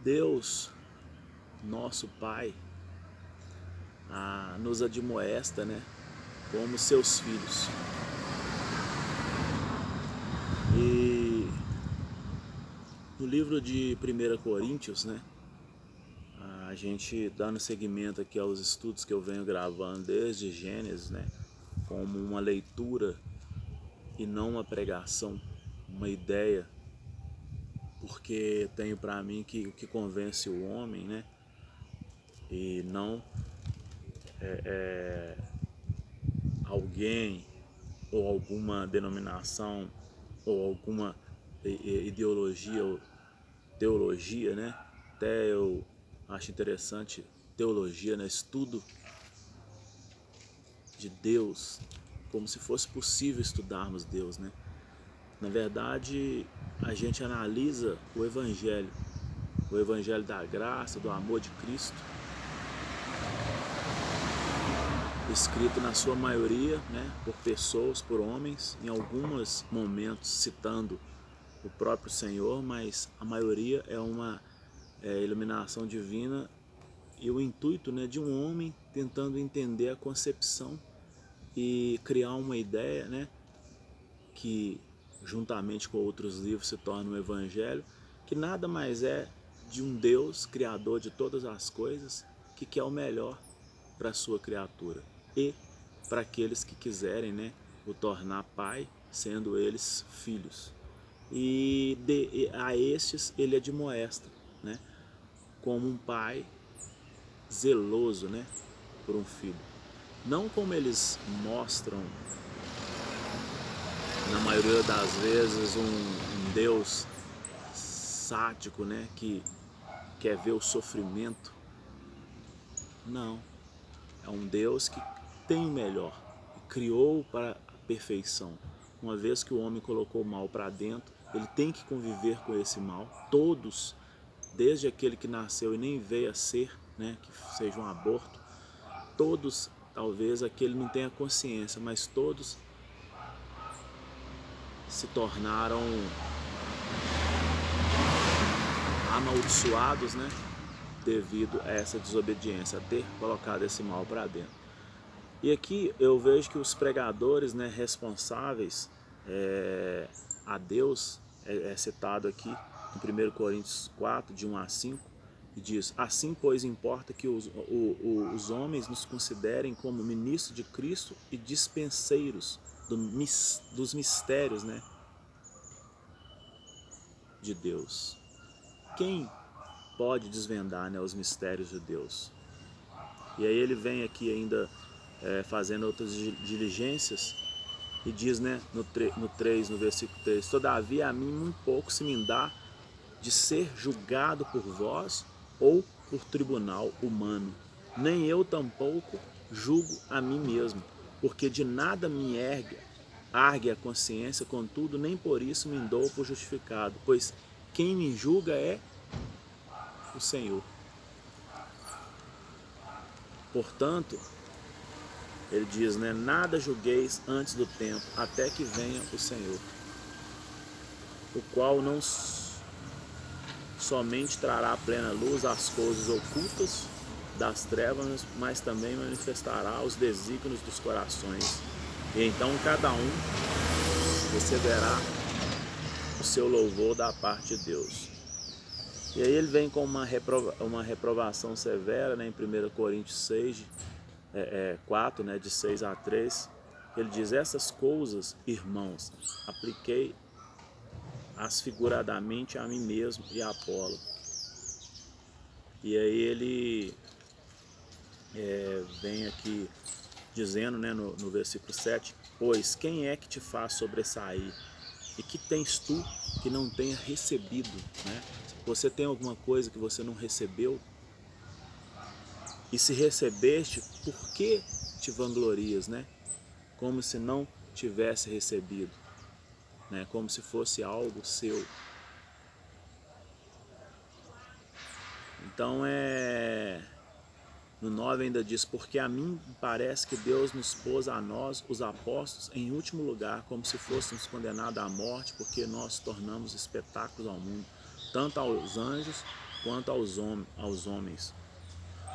Deus, nosso Pai, nos admoesta, né, como seus filhos. E no livro de 1 Coríntios, né, a gente dando seguimento aqui aos estudos que eu venho gravando desde Gênesis, né, como uma leitura e não uma pregação, uma ideia, porque tenho para mim que o que convence o homem, né, e não alguém ou alguma denominação ou alguma ideologia ou teologia, né? Até eu acho interessante teologia, né? Estudo de Deus, como se fosse possível estudarmos Deus, né? Na verdade, a gente analisa o Evangelho da graça, do amor de Cristo, escrito na sua maioria, né, por pessoas, por homens, em alguns momentos citando o próprio Senhor, mas a maioria é uma iluminação divina e o intuito, né, de um homem tentando entender a concepção e criar uma ideia, né, que juntamente com outros livros se torna um evangelho, que nada mais é de um Deus criador de todas as coisas que quer o melhor para a sua criatura e para aqueles que quiserem, né, o tornar pai, sendo eles filhos. E a estes ele admoesta, né, como um pai zeloso, né, por um filho. Não como eles mostram, na maioria das vezes, um Deus sádico, né, que quer ver o sofrimento. Não, é um Deus que tem o melhor, que criou para a perfeição. Uma vez que o homem colocou o mal para dentro, ele tem que conviver com esse mal. Todos, desde aquele que nasceu e nem veio a ser, né, que seja um aborto, todos, talvez aquele não tenha consciência, mas todos se tornaram amaldiçoados, né, devido a essa desobediência, a ter colocado esse mal para dentro. E aqui eu vejo que os pregadores, né, responsáveis a Deus, é citado aqui em 1 Coríntios 4, de 1 a 5, e diz: assim, pois, importa que os homens nos considerem como ministros de Cristo e dispenseiros dos mistérios, né, de Deus. Quem pode desvendar, né, os mistérios de Deus? E aí ele vem aqui ainda fazendo outras diligências e diz, né, no versículo 3, todavia a mim muito pouco se me dá de ser julgado por vós ou por tribunal humano, nem eu tampouco julgo a mim mesmo, porque de nada me argue a consciência, contudo nem por isso me dou por justificado, pois quem me julga é o Senhor. Portanto, ele diz, né, nada julgueis antes do tempo, até que venha o Senhor, o qual não somente trará à plena luz as coisas ocultas das trevas, mas também manifestará os desígnios dos corações. E então cada um receberá o seu louvor da parte de Deus. E aí ele vem com uma reprovação severa, né, em 1 Coríntios 6, 4, né, de 6 a 3. Ele diz, essas coisas, irmãos, apliquei as figuradamente a mim mesmo e a Apolo. E aí ele vem aqui dizendo, né, no versículo 7, pois quem é que te faz sobressair? E que tens tu que não tenha recebido? Né? Você tem alguma coisa que você não recebeu? E se recebeste, por que te vanglorias, né? Como se não tivesse recebido, né? Como se fosse algo seu. Então no 9 ainda diz, porque a mim parece que Deus nos pôs a nós, os apóstolos, em último lugar, como se fôssemos condenados à morte, porque nós tornamos espetáculos ao mundo, tanto aos anjos quanto aos homens.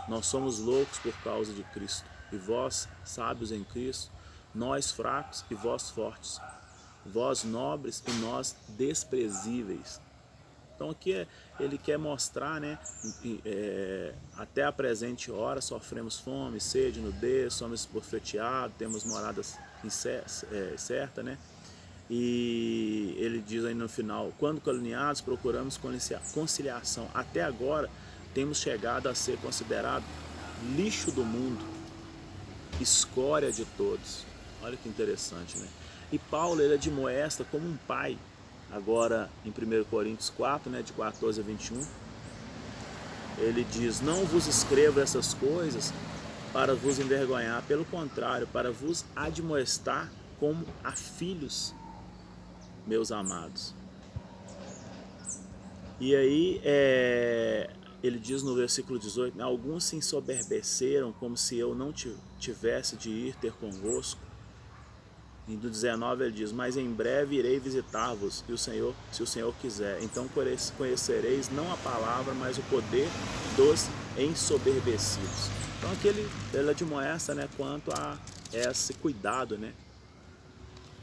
Nós somos loucos por causa de Cristo, e vós, sábios em Cristo, nós fracos e vós fortes, vós nobres e nós desprezíveis. Então aqui ele quer mostrar, né, até a presente hora sofremos fome, sede, nudez, somos esbofeteados, temos moradas certa, né? E ele diz aí no final, quando caluniados procuramos conciliação. Até agora temos chegado a ser considerado lixo do mundo, escória de todos. Olha que interessante, né? E Paulo, ele admoesta como um pai, agora em 1 Coríntios 4, né, de 14 a 21, ele diz, não vos escrevo essas coisas para vos envergonhar, pelo contrário, para vos admoestar como a filhos, meus amados. E aí ele diz no versículo 18, alguns se ensoberbeceram como se eu não tivesse de ir ter convosco. E do 19 ele diz, mas em breve irei visitar-vos, se o Senhor quiser. Então conhecereis não a palavra, mas o poder dos ensoberbecidos. Então aqui ele admoesta, né, quanto a esse cuidado, né?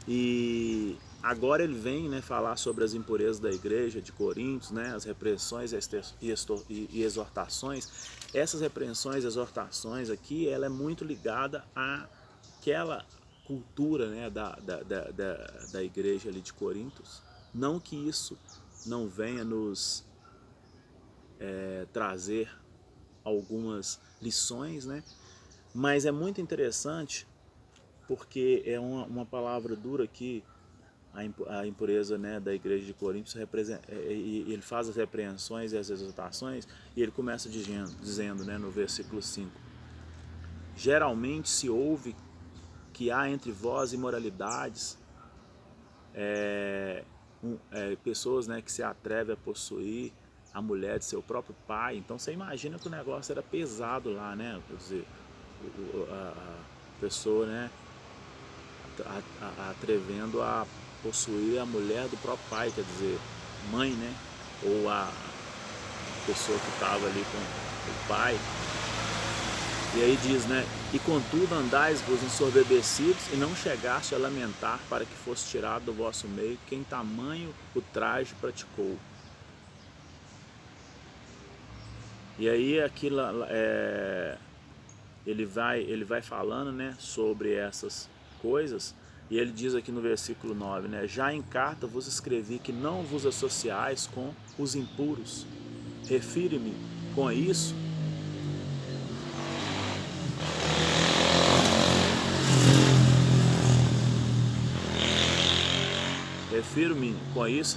E agora ele vem, né, falar sobre as impurezas da igreja de Coríntios, né, as repreensões e exortações. Essas repreensões e exortações aqui, ela é muito ligada àquela cultura, né, da igreja ali de Coríntios. Não que isso não venha nos trazer algumas lições, né, mas é muito interessante porque é uma palavra dura que a impureza, né, da igreja de Coríntios ele faz as repreensões e as exortações, e ele começa dizendo, né, no versículo 5, geralmente se ouve que há entre vós imoralidades, pessoas, né, que se atrevem a possuir a mulher de seu próprio pai. Então você imagina que o negócio era pesado lá, né? Quer dizer, a pessoa, né, atrevendo a possuir a mulher do próprio pai, quer dizer, mãe, né? Ou a pessoa que estava ali com o pai. E aí diz, né, e contudo andais-vos ensoberbecidos e não chegaste a lamentar para que fosse tirado do vosso meio quem tamanho o traje praticou. E aí aquilo, ele vai falando, né, sobre essas coisas, e ele diz aqui no versículo 9, né, já em carta vos escrevi que não vos associais com os impuros. Refiro-me com isso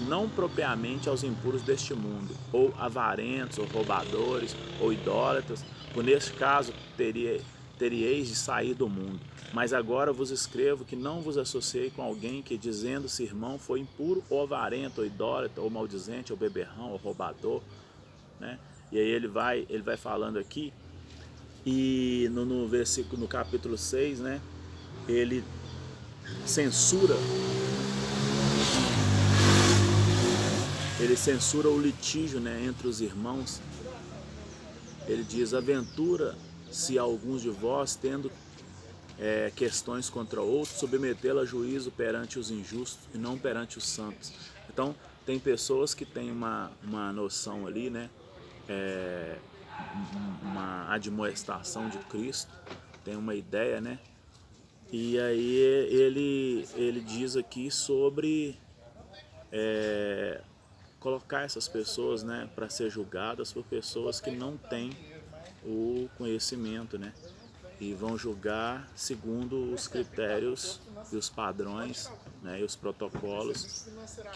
não propriamente aos impuros deste mundo, ou avarentos, ou roubadores, ou idólatras, por neste caso teríeis de sair do mundo. Mas agora vos escrevo que não vos associei com alguém que, dizendo-se irmão, foi impuro, ou avarento, ou idólatra, ou maldizente, ou beberrão, ou roubador, né? E aí ele vai falando aqui, e no versículo, no capítulo 6, né, ele censura o litígio, né, entre os irmãos. Ele diz, aventura-se alguns de vós, tendo questões contra outros, submetê-la a juízo perante os injustos e não perante os santos. Então, tem pessoas que têm uma noção ali, né, uma admoestação de Cristo, tem uma ideia, né, e aí ele diz aqui sobre colocar essas pessoas, né, para ser julgadas por pessoas que não têm o conhecimento, né, e vão julgar segundo os critérios e os padrões, né, e os protocolos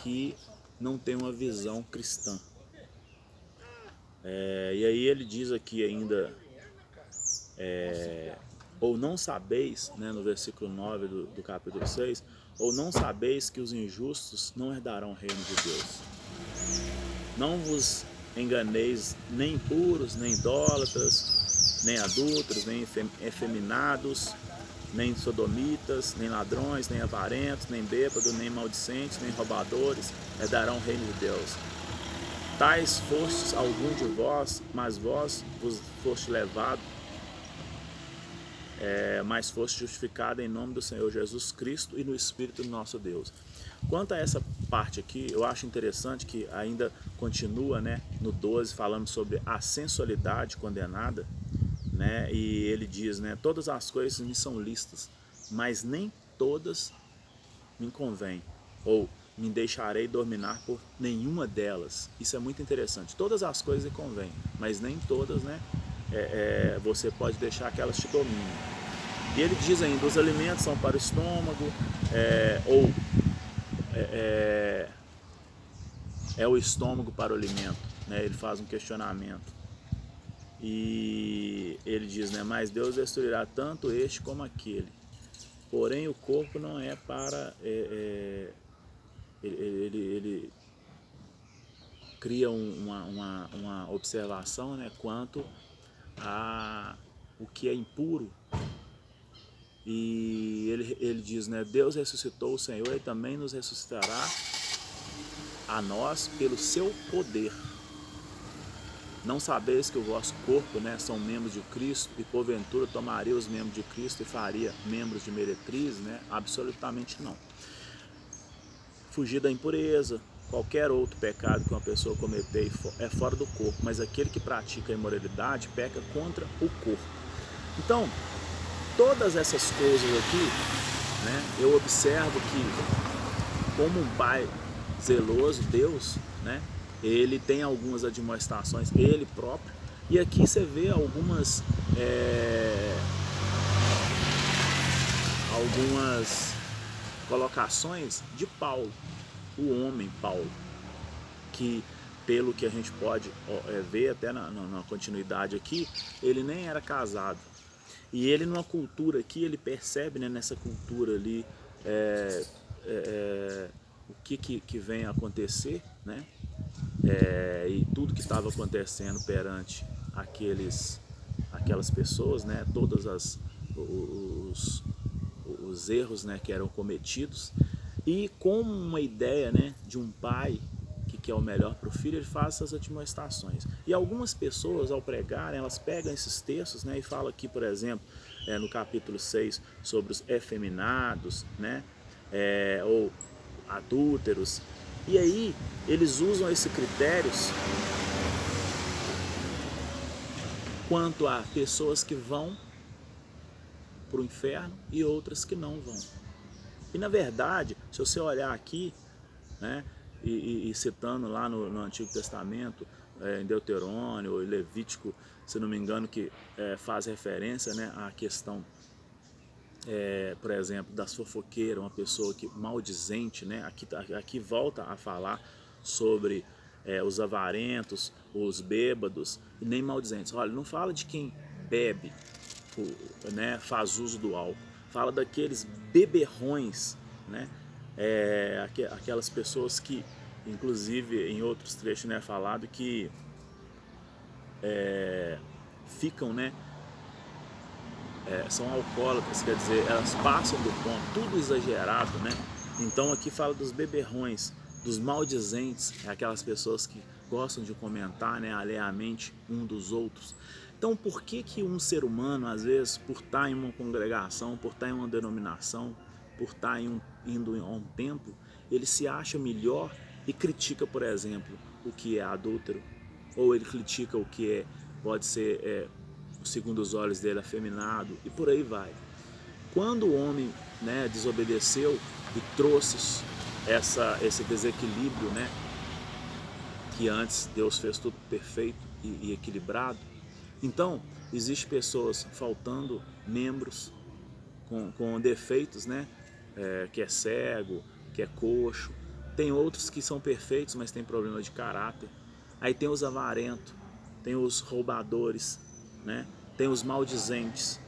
que não têm uma visão cristã. E aí ele diz aqui ainda, ou não sabeis, né, no versículo 9 do capítulo 6, ou não sabeis que os injustos não herdarão o reino de Deus. Não vos enganeis, nem impuros, nem idólatras, nem adúlteros, nem efeminados, nem sodomitas, nem ladrões, nem avarentos, nem bêbados, nem maldicentes, nem roubadores herdarão o reino de Deus. tais fostes algum de vós, mas vós vos foste levado, mas foste justificado em nome do Senhor Jesus Cristo e no Espírito do nosso Deus. Quanto a essa parte aqui, eu acho interessante que ainda continua, né, no 12, falando sobre a sensualidade condenada, né, e ele diz, né, todas as coisas me são lícitas, mas nem todas me convêm, ou me deixarei dominar por nenhuma delas. Isso é muito interessante. Todas as coisas lhe convêm, mas nem todas, né, você pode deixar que elas te dominem. E ele diz ainda, os alimentos são para o estômago, ou é o estômago para o alimento, né? Ele faz um questionamento. E ele diz, né, mas Deus destruirá tanto este como aquele. Porém o corpo não é para... ele cria uma observação, né, quanto a o que é impuro. E ele diz, né, Deus ressuscitou o Senhor e também nos ressuscitará a nós pelo seu poder. Não sabeis que o vosso corpo, né, são membros de Cristo, e porventura tomaria os membros de Cristo e faria membros de meretrizes, né? Absolutamente não. Fugir da impureza, qualquer outro pecado que uma pessoa cometer é fora do corpo, mas aquele que pratica a imoralidade peca contra o corpo. Então, todas essas coisas aqui, né, eu observo que, como um pai zeloso, Deus, né, ele tem algumas admoestações, ele próprio, e aqui você vê algumas colocações de Paulo, o homem Paulo, que pelo que a gente pode ver até na continuidade aqui, ele nem era casado. E ele numa cultura aqui, ele percebe, né, nessa cultura ali o que vem a acontecer, né? E tudo que estava acontecendo perante aquelas pessoas, né? Todos os erros, né, que eram cometidos. E com uma ideia, né, de um pai que quer o melhor para o filho, ele faz essas admoestações. E algumas pessoas, ao pregarem, elas pegam esses textos, né, e falam aqui, por exemplo, no capítulo 6, sobre os efeminados, né, ou adúlteros. E aí, eles usam esses critérios quanto a pessoas que vão para o inferno e outras que não vão. E na verdade, se você olhar aqui, né, e citando lá no Antigo Testamento, em Deuterônio ou Levítico, se não me engano, que faz referência, né, à questão, por exemplo, das fofoqueiras, uma pessoa que maldizente, né, aqui volta a falar sobre os avarentos, os bêbados, e nem maldizentes. Olha, não fala de quem bebe, né, faz uso do álcool, fala daqueles beberrões, né, aquelas pessoas que, inclusive em outros trechos, né, falado que ficam, né, são alcoólatras, quer dizer, elas passam do ponto, tudo exagerado, né? Então aqui fala dos beberrões, dos maldizentes, aquelas pessoas que gostam de comentar, né, alheiamente um dos outros. Então por que um ser humano, às vezes, por estar em uma congregação, por estar em uma denominação, por estar indo a um templo, ele se acha melhor e critica, por exemplo, o que é adúltero, ou ele critica o que pode ser, segundo os olhos dele, afeminado, e por aí vai. Quando o homem, né, desobedeceu e trouxe esse desequilíbrio, né, que antes Deus fez tudo perfeito e equilibrado, então existem pessoas faltando membros com defeitos, né, que é cego, que é coxo. Tem outros que são perfeitos, mas tem problema de caráter. Aí tem os avarentos, tem os roubadores, né? Tem os maldizentes,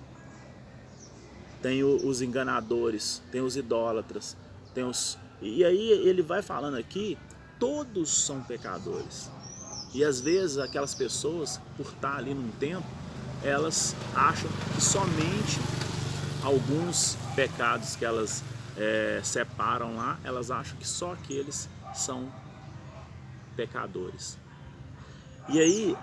tem os enganadores, tem os idólatras, tem os... E aí ele vai falando aqui, todos são pecadores. E às vezes aquelas pessoas, por estar ali num tempo, elas acham que somente alguns pecados que elas separam lá, elas acham que só aqueles são pecadores. E aí,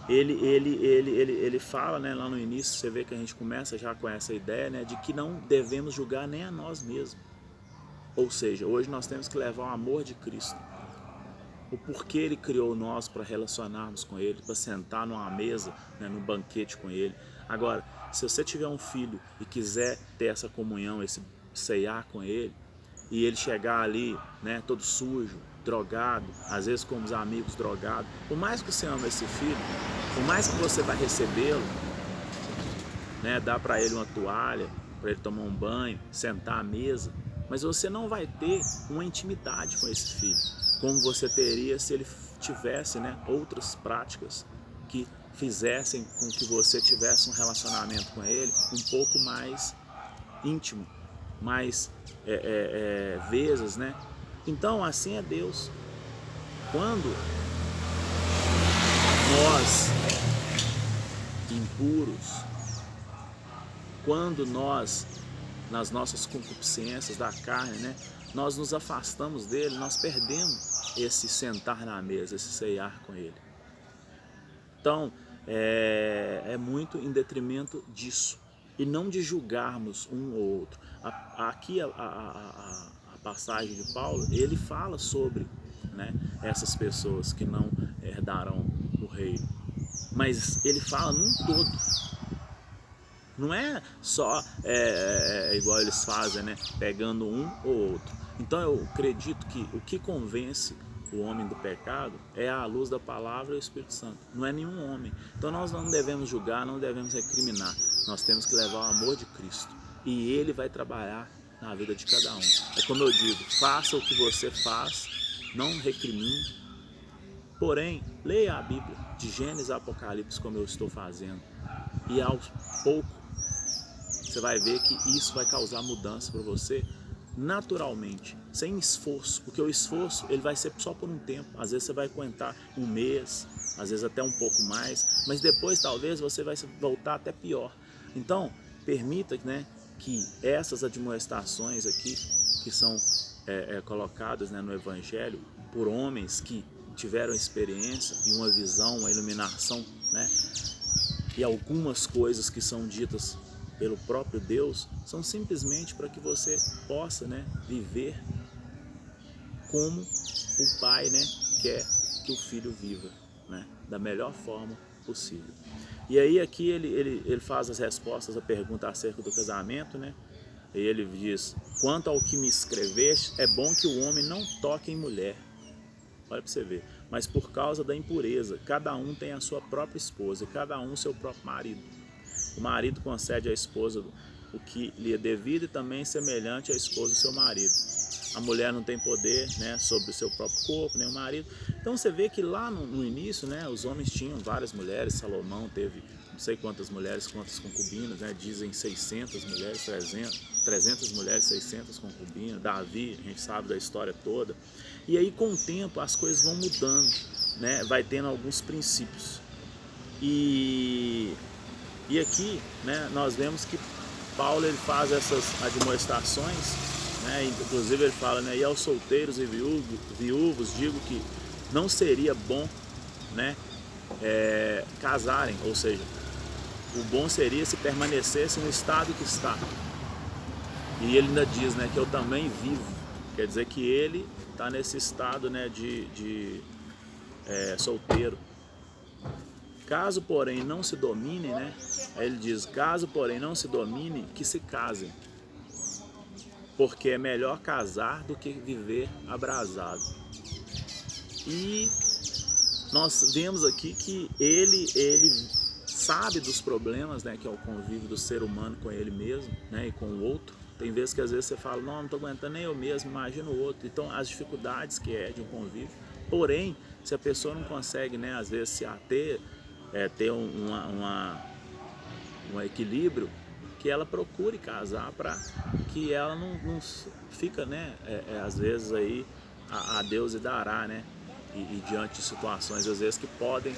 ele fala, né, lá no início, você vê que a gente começa já com essa ideia, né, de que não devemos julgar nem a nós mesmos. Ou seja, hoje nós temos que levar o amor de Cristo, o porquê Ele criou nós para relacionarmos com Ele, para sentar numa mesa, né, num banquete com Ele. Agora, se você tiver um filho e quiser ter essa comunhão, esse ceiar com Ele, e ele chegar ali, né, todo sujo, drogado, às vezes com os amigos drogados, por mais que você ama esse filho, por mais que você vai recebê-lo, né, dar para ele uma toalha, para ele tomar um banho, sentar à mesa, mas você não vai ter uma intimidade com esse filho, como você teria se ele tivesse, né, outras práticas que fizessem com que você tivesse um relacionamento com ele um pouco mais íntimo, mais vezes, né? Então assim é Deus. Quando nós impuros, quando nós nas nossas concupiscências da carne, né, nós nos afastamos dele, nós perdemos esse sentar na mesa, esse ceiar com ele. Então é muito em detrimento disso e não de julgarmos um ou outro. Aqui a passagem de Paulo, ele fala sobre, né, essas pessoas que não herdarão o reino, mas ele fala num todo. Não é só igual eles fazem, né, pegando um ou outro. Então eu acredito que o que convence o homem do pecado é a luz da palavra e o Espírito Santo, não é nenhum homem. Então nós não devemos julgar, não devemos recriminar, nós temos que levar o amor de Cristo e Ele vai trabalhar na vida de cada um. É como eu digo, faça o que você faz, não recrimine, porém leia a Bíblia de Gênesis a Apocalipse como eu estou fazendo, e aos poucos você vai ver que isso vai causar mudança para você naturalmente, sem esforço, porque o esforço ele vai ser só por um tempo, às vezes você vai aguentar um mês, às vezes até um pouco mais, mas depois talvez você vai voltar até pior. Então permita, né, que essas admoestações aqui que são colocadas, né, no Evangelho por homens que tiveram experiência e uma visão, uma iluminação, né, e algumas coisas que são ditas pelo próprio Deus são simplesmente para que você possa, né, viver como o pai, né, quer que o filho viva, né, da melhor forma possível. E aí aqui ele faz as respostas à pergunta acerca do casamento, né? E ele diz: quanto ao que me escreveste, é bom que o homem não toque em mulher. Olha para você ver. Mas por causa da impureza, cada um tem a sua própria esposa e cada um seu próprio marido. O marido concede à esposa o que lhe é devido e também semelhante à esposa do seu marido. A mulher não tem poder, né, sobre o seu próprio corpo, nem o marido. Então você vê que lá no início, né, os homens tinham várias mulheres. Salomão teve não sei quantas mulheres, quantas concubinas, né, dizem 600 mulheres, 300 mulheres, 600 concubinas. Davi, a gente sabe da história toda. E aí com o tempo as coisas vão mudando, né, vai tendo alguns princípios. E aqui, né, nós vemos que Paulo ele faz essas admoestações, né, inclusive ele fala, né, e aos solteiros e viúvos digo que não seria bom, né, casarem, ou seja, o bom seria se permanecesse no estado que está. E ele ainda diz, né, que eu também vivo, quer dizer que ele está nesse estado, né, de solteiro. Caso, porém, não se dominem, né? Aí ele diz, caso, porém, não se dominem, que se casem. Porque é melhor casar do que viver abrasado. E nós vemos aqui que ele sabe dos problemas, né? Que é o convívio do ser humano com ele mesmo, né? E com o outro. Tem vezes que às vezes você fala, não estou aguentando nem eu mesmo, imagina o outro. Então, as dificuldades que é de um convívio. Porém, se a pessoa não consegue, né? Às vezes se ater, ter um equilíbrio, que ela procure casar para que ela não fica, né, às vezes aí a Deus lhe dará, né, e diante de situações às vezes que podem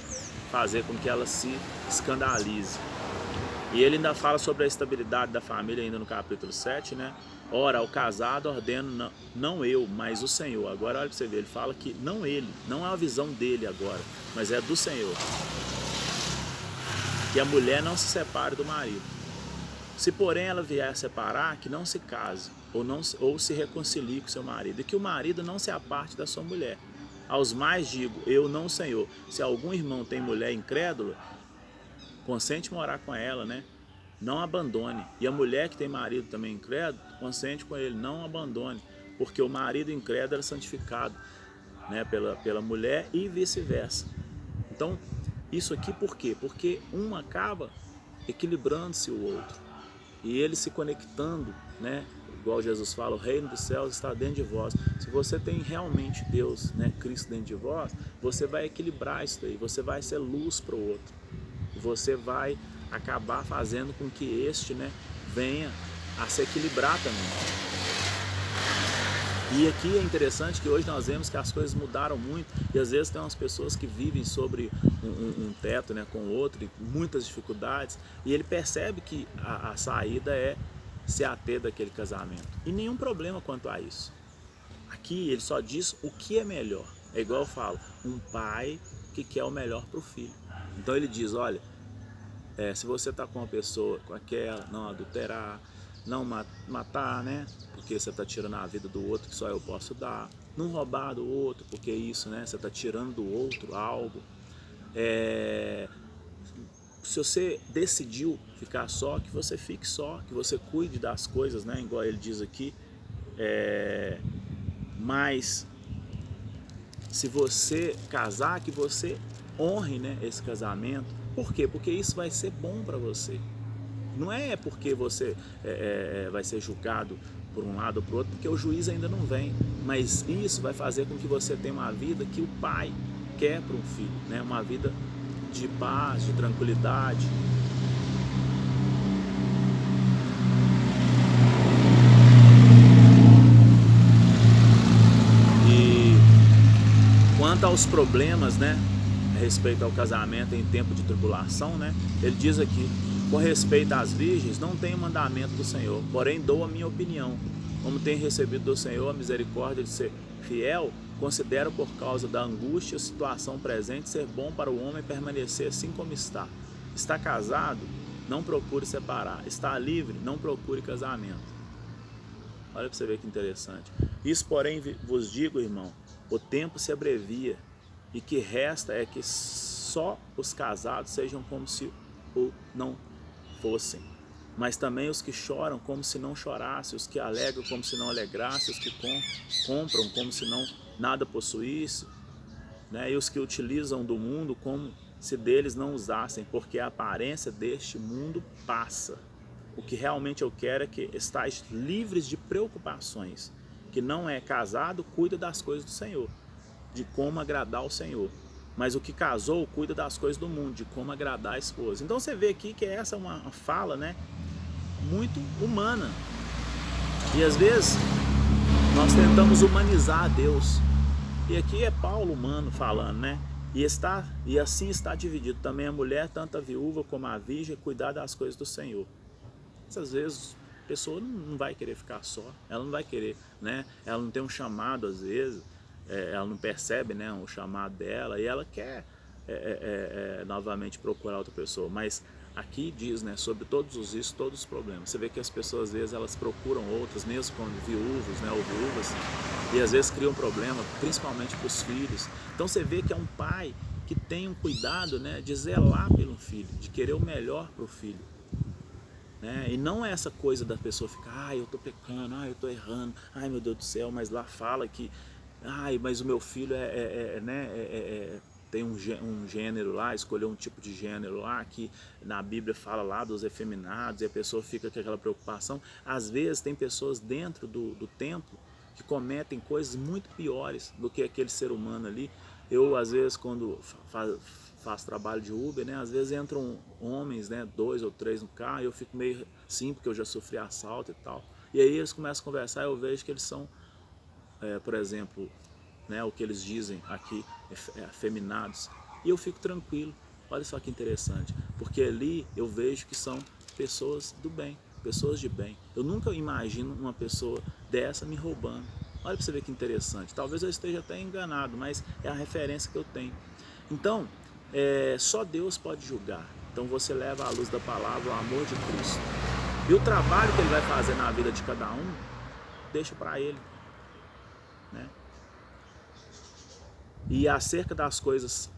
fazer com que ela se escandalize. E ele ainda fala sobre a estabilidade da família ainda no capítulo 7, né? Ora, ao casado ordeno não eu, mas o Senhor. Agora olha para você ver, ele fala que não ele, não é a visão dele agora, mas é do Senhor. Que a mulher não se separe do marido. Se porém ela vier a separar, que não se case, ou se reconcilie com seu marido, e que o marido não se aparte da sua mulher. Aos mais digo, eu não, Senhor. Se algum irmão tem mulher incrédula, consente morar com ela, né? Não abandone. E a mulher que tem marido também incrédulo, consente com ele, não abandone. Porque o marido incrédulo é santificado, né, pela mulher e vice-versa. Então, isso aqui por quê? Porque um acaba equilibrando-se o outro. E ele se conectando, né? Igual Jesus fala, o reino dos céus está dentro de vós. Se você tem realmente Deus, né, Cristo dentro de vós, você vai equilibrar isso daí, você vai ser luz para o outro. E você vai acabar fazendo com que este, né, venha a se equilibrar também. E aqui é interessante que hoje nós vemos que as coisas mudaram muito e às vezes tem umas pessoas que vivem sobre um teto, né, com o outro, e muitas dificuldades, e ele percebe que a saída é se ater daquele casamento. E nenhum problema quanto a isso. Aqui ele só diz o que é melhor. É igual eu falo, um pai que quer o melhor para o filho. Então ele diz, olha, se você está com uma pessoa, com aquela, não adulterar, não matar, né? Porque você está tirando a vida do outro que só eu posso dar. Não roubar do outro, porque isso, né? Você está tirando do outro algo. Se você decidiu ficar só, que você fique só, que você cuide das coisas, né? Igual ele diz aqui. Mas se você casar, que você honre, né, esse casamento. Por quê? Porque isso vai ser bom para você. Não é porque você vai ser julgado por um lado ou por outro, porque o juiz ainda não vem. Mas isso vai fazer com que você tenha uma vida que o pai quer para um filho, né? Uma vida de paz, de tranquilidade. E quanto aos problemas, né, a respeito ao casamento em tempo de tribulação, né, ele diz aqui, com respeito às virgens, não tenho mandamento do Senhor, porém dou a minha opinião. Como tenho recebido do Senhor a misericórdia de ser fiel, considero por causa da angústia a situação presente ser bom para o homem permanecer assim como está. Está casado? Não procure separar. Está livre? Não procure casamento. Olha para você ver que interessante. Isso, porém, vos digo, irmão, o tempo se abrevia, e que resta é que só os casados sejam como se o não fossem, mas também os que choram como se não chorassem, os que alegram como se não alegrassem, os que compram como se não nada possuíssem, né? E os que utilizam do mundo como se deles não usassem, porque a aparência deste mundo passa. O que realmente eu quero é que estáis livres de preocupações. Que não é casado, cuida das coisas do Senhor, de como agradar o Senhor. Mas o que casou, cuida das coisas do mundo, de como agradar a esposa. Então você vê aqui que essa é uma fala, né, muito humana. E às vezes nós tentamos humanizar a Deus. E aqui é Paulo humano falando, né? E assim está dividido também a mulher, tanto a viúva como a virgem, cuidar das coisas do Senhor. Às vezes a pessoa não vai querer ficar só, ela não vai querer, né? Ela não tem um chamado às vezes, ela não percebe, né, o chamado dela, e ela quer novamente procurar outra pessoa. Mas aqui diz, né, sobre todos os riscos, todos os problemas. Você vê que as pessoas às vezes elas procuram outras, mesmo quando viúvos, né, ou viúvas, e às vezes criam problema, principalmente para os filhos. Então você vê que é um pai que tem um cuidado, né, de zelar pelo filho, de querer o melhor para o filho. E não é essa coisa da pessoa ficar, eu estou pecando, eu estou errando, ai meu Deus do céu, mas lá fala que, mas o meu filho tem um gênero lá, escolheu um tipo de gênero lá, que na Bíblia fala lá dos efeminados, e a pessoa fica com aquela preocupação. Às vezes tem pessoas dentro do templo que cometem coisas muito piores do que aquele ser humano ali. Eu, às vezes, quando faço trabalho de Uber, né, às vezes entram homens, né, 2 ou 3 no carro, e eu fico meio assim, porque eu já sofri assalto e tal. E aí eles começam a conversar, e eu vejo que eles são, por exemplo, né, o que eles dizem aqui, afeminados. E eu fico tranquilo. Olha só que interessante, porque ali eu vejo que são pessoas do bem, pessoas de bem. Eu nunca imagino uma pessoa dessa me roubando. Olha para você ver que interessante. Talvez eu esteja até enganado, mas é a referência que eu tenho. Então, só Deus pode julgar. Então você leva à luz da palavra o amor de Cristo. E o trabalho que Ele vai fazer na vida de cada um, deixa para Ele, né? E acerca das coisas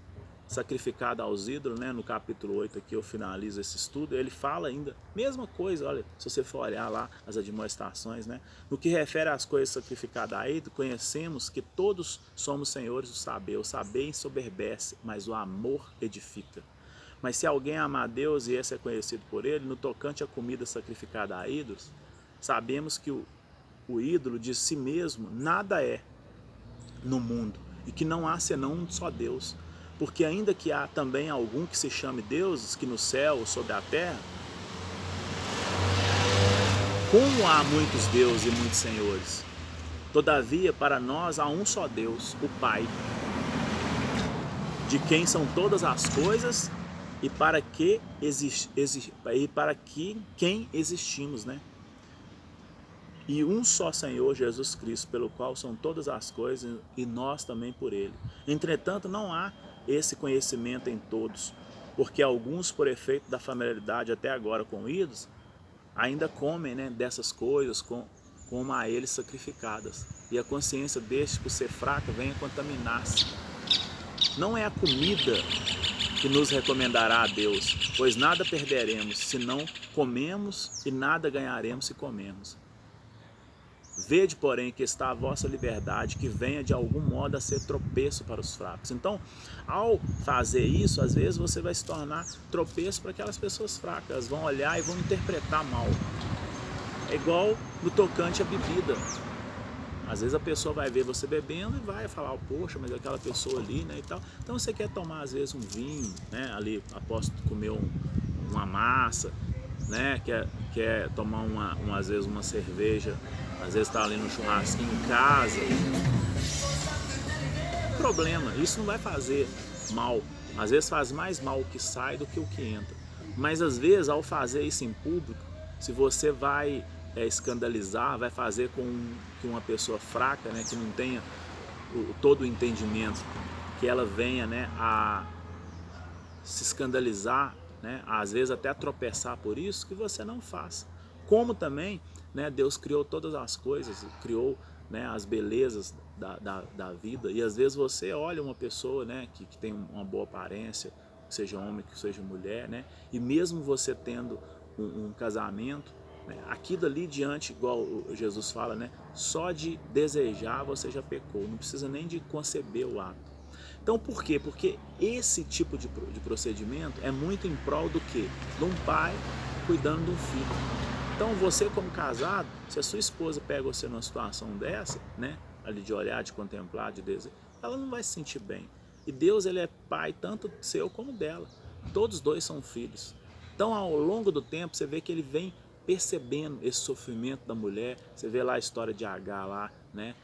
sacrificadas aos ídolos, né, no capítulo 8 aqui eu finalizo esse estudo, ele fala ainda, mesma coisa, olha, se você for olhar lá as admoestações, né, no que refere às coisas sacrificadas a ídolos, conhecemos que todos somos senhores do saber, o saber ensoberbece, mas o amor edifica. Mas se alguém ama a Deus e esse é conhecido por ele, no tocante à comida sacrificada a ídolos, sabemos que o ídolo de si mesmo nada é no mundo, e que não há senão um só Deus. Porque ainda que há também algum que se chame deuses, que no céu ou sobre a terra, como há muitos deuses e muitos senhores, todavia para nós há um só Deus, o Pai, de quem são todas as coisas e para que quem existimos, né? E um só Senhor Jesus Cristo, pelo qual são todas as coisas e nós também por Ele. Entretanto, não há esse conhecimento em todos, porque alguns, por efeito da familiaridade até agora com ídolos, ainda comem, né, dessas coisas como a eles sacrificadas. E a consciência destes, por ser fraca, vem a contaminar-se. Não é a comida que nos recomendará a Deus, pois nada perderemos se não comemos e nada ganharemos se comemos. Vede, porém, que está a vossa liberdade, que venha de algum modo a ser tropeço para os fracos. Então, ao fazer isso, às vezes você vai se tornar tropeço para aquelas pessoas fracas. Elas vão olhar e vão interpretar mal. É igual no tocante à bebida. Às vezes a pessoa vai ver você bebendo e vai falar, poxa, mas aquela pessoa ali, né, e tal. Então você quer tomar, às vezes, um vinho, né, ali, após comer uma massa, né, quer tomar às vezes uma cerveja, às vezes está ali no churrasquinho em casa. Problema, isso não vai fazer mal. Às vezes faz mais mal o que sai do que o que entra. Mas às vezes, ao fazer isso em público, se você vai escandalizar, vai fazer com que uma pessoa fraca, né, que não tenha todo o entendimento, que ela venha, né, a se escandalizar, né, às vezes até a tropeçar por isso, que você não faça. Como também, né, Deus criou todas as coisas, criou, né, as belezas da vida, e às vezes você olha uma pessoa, né, que tem uma boa aparência, que seja homem, que seja mulher, né, e mesmo você tendo um casamento, né, aqui dali diante, igual Jesus fala, né, só de desejar você já pecou, não precisa nem de conceber o ato. Então por quê? Porque esse tipo de procedimento é muito em prol do quê? De um pai cuidando de um filho. Então você como casado, se a sua esposa pega você numa situação dessa, né, ali de olhar, de contemplar, de desejar, ela não vai se sentir bem. E Deus, ele é pai tanto seu como dela. Todos os dois são filhos. Então ao longo do tempo você vê que ele vem percebendo esse sofrimento da mulher. Você vê lá a história de Agar lá, né,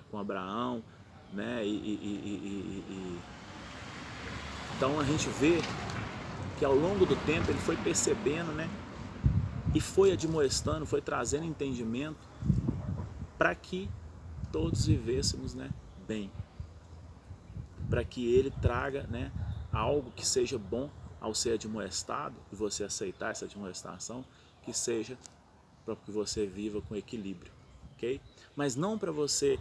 com Abraão, né, então a gente vê que ao longo do tempo ele foi percebendo, né, e foi admoestando, foi trazendo entendimento para que todos vivêssemos, né, bem, para que ele traga, né, algo que seja bom ao ser admoestado e você aceitar essa admoestação, que seja para que você viva com equilíbrio, ok? Mas não para você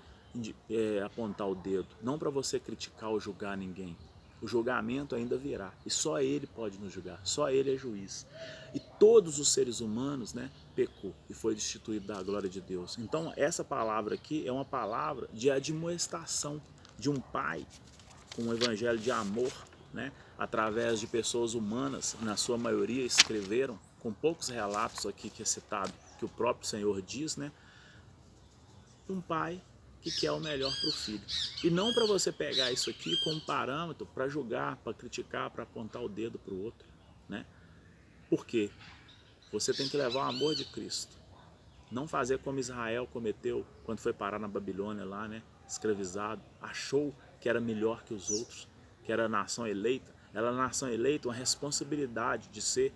apontar o dedo, não para você criticar ou julgar ninguém. O julgamento ainda virá e só Ele pode nos julgar, só Ele é juiz. E todos os seres humanos, né, pecou e foi destituído da glória de Deus. Então essa palavra aqui é uma palavra de admoestação de um pai com um evangelho de amor, né, através de pessoas humanas, na sua maioria escreveram, com poucos relatos aqui que é citado, que o próprio Senhor diz, né, um pai que quer o melhor para o filho. E não para você pegar isso aqui como parâmetro para julgar, para criticar, para apontar o dedo para o outro, né? Por quê? Você tem que levar o amor de Cristo. Não fazer como Israel cometeu quando foi parar na Babilônia lá, né, escravizado, achou que era melhor que os outros, que era a nação eleita, Ela é uma nação eleita, uma responsabilidade de ser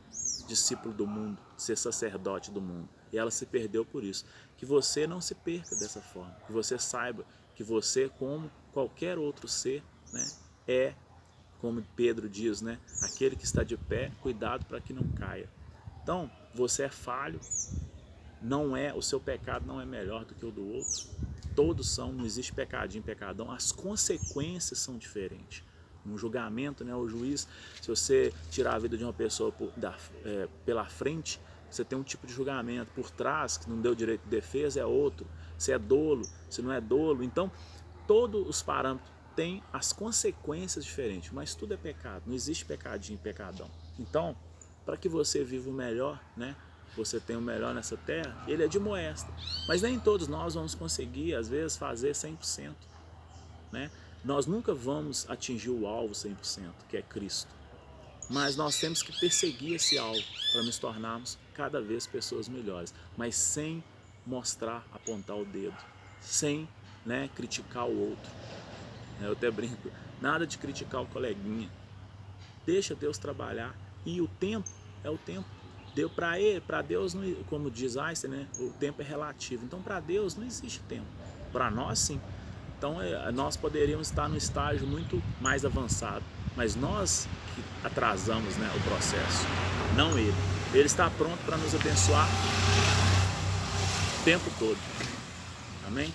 discípulo do mundo, ser sacerdote do mundo. E ela se perdeu por isso. Que você não se perca dessa forma. Que você saiba que você, como qualquer outro ser, né, é, como Pedro diz, né, aquele que está de pé, cuidado para que não caia. Então, você é falho, o seu pecado não é melhor do que o do outro. Todos são, não existe pecadinho, pecadão. As consequências são diferentes. No julgamento, né, o juiz, se você tirar a vida de uma pessoa pela frente, você tem um tipo de julgamento. Por trás, que não deu direito de defesa, é outro. Se é dolo, se não é dolo. Então, todos os parâmetros têm as consequências diferentes, mas tudo é pecado. Não existe pecadinho, pecadão. Então, para que você viva o melhor, né? Você tem o melhor nessa terra, ele é de moesta. Mas nem todos nós vamos conseguir, às vezes, fazer 100%. Né? Nós nunca vamos atingir o alvo 100%, que é Cristo. Mas nós temos que perseguir esse alvo para nos tornarmos cada vez pessoas melhores. Mas sem mostrar, apontar o dedo. Sem, né, criticar o outro. Eu até brinco, nada de criticar o coleguinha. Deixa Deus trabalhar. E o tempo é o tempo. Deu para ele, para Deus, como diz Einstein, né, o tempo é relativo. Então, para Deus não existe tempo. Para nós, sim. Então, nós poderíamos estar num estágio muito mais avançado, mas nós que atrasamos, né, o processo, não ele. Ele está pronto para nos abençoar o tempo todo. Amém?